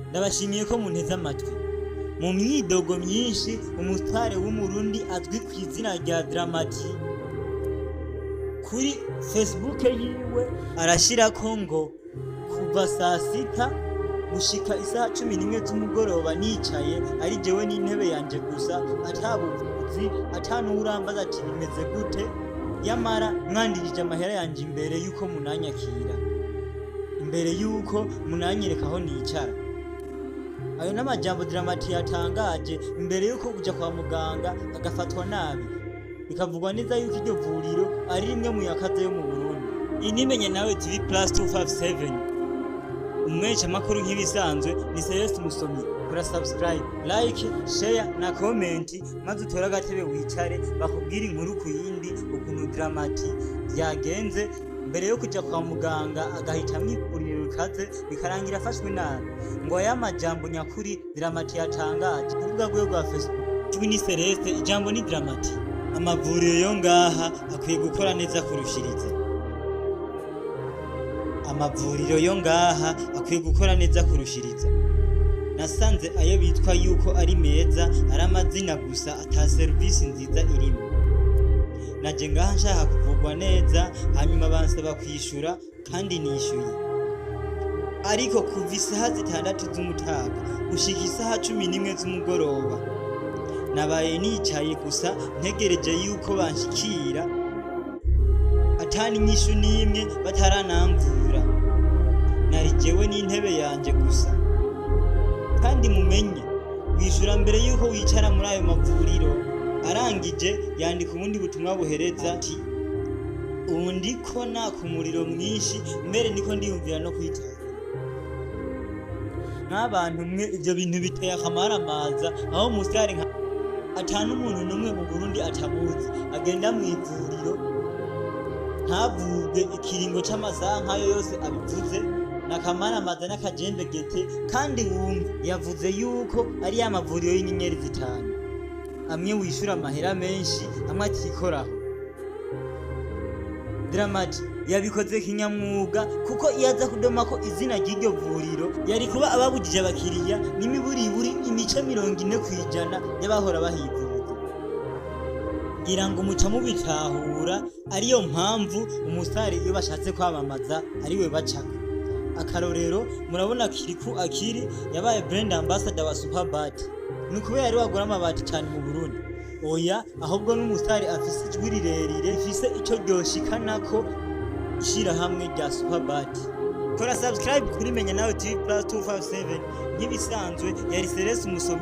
ndabashimiye ko munteze amatwi. Mu myidogo myinshi umusitari w'umurundi azwi ku izina rya Dramat kuri Facebook yiwe arashirako ngo kuva saa sita gushika isaha 11 z'umugoroba nicaye ari jewe n'intebe yanje gusa atabuvuzi atanurambaza ati bimeze gute yamara mwandikije amahera yanje imbere yuko munanyakira imbere yuko munanyereka aho nicara. Ayo n'amajambo Dramat yatangaje imbere yuko kuja kwa muganga agafatwa nabi bikavugwa neza yuko iryo vuriro ari rimwe mu yakaze yo mu Burundi. Inimenye nawe TV Plus 257 umwesha makuru nk'ibisanzwe ni Celeste Musomyi. Kora subscribe, like, share na comment maze utora agatebe wicare bakubwira inkuru ku yindi ukuntu Dramat yagenze mbere yo kuja kwa muganga agahitamwo ivuriro rikaze bikarangira afashwe nabi. Ngo aya majambo nyakuri Dramat yatangaje ku rwego rwa Facebook. Twi ni Celeste, ijambo ni Dramat. Amavuriro yo ngaha akwiye gukora neza kurushiriza. Amavuriro yo ngaha akwiye gukora neza kurushiriza. Nasanze ayo bitwa yuko ari meza ari amazina gusa ata service nziza irimo. Naje ngaha nshaka kuvugwa neza hanyuma bansaba kwishura kandi nishyuye. Ariko kuva isaha 6 z'umutaga gushika isaha 11 z'umugoroba nabaye nicaye gusa ntegereje yuko banshikira atani nyishu nimwe bataranamvura. Nari jewe n'intebe yanje gusa. Kandi mumenye wishura mbere yuko wicara muri ayo mavuriro. Arangije yandika ubundi butumwa buhereza ati ubu ndiko naka umuriro mwinshi mbere niko ndiyumvira no kwitahira. Nk'abantu mwe ivyo bintu biteye akamaramaza aho umusitari atanu umuntu numwe mu Burundi atamuzi agenda mu ivuriro ntavuge ikiringo c'amasaha nkayo yose abivuze nakamaramaza n'akajembegete. Kandi wumva yavuze yuko ari ya mavuriro y'inyenyeri 5 amwe wishura amahera menshi amwe atikoraho. Dramat yabikoze kinyamwuga kuko iyaza kudoma ko izina ry'iryo vuriro yari kuba ababujije abakiriya n'imiburiburi imice 40% y'abahora bahivuza. Ngira ngo muca mubitahura ariyo mpamvu umusitari iyo bashatse kwamamaza ariwe bacaka. Akarorero murabona Kiriku Akiri yabaye brand ambassador wa Superbat. Nukubera yari wagura amabati cyane mu Burundi. Oya ahubwo n'umusitari afise ijwi rirerire ifise ico ryoshikanako ishira hamwe rya Superbat. Kora subscribe kuri Menya nawe TV Plus 257 nk'ibisanzwe yari Celeste Musomyi.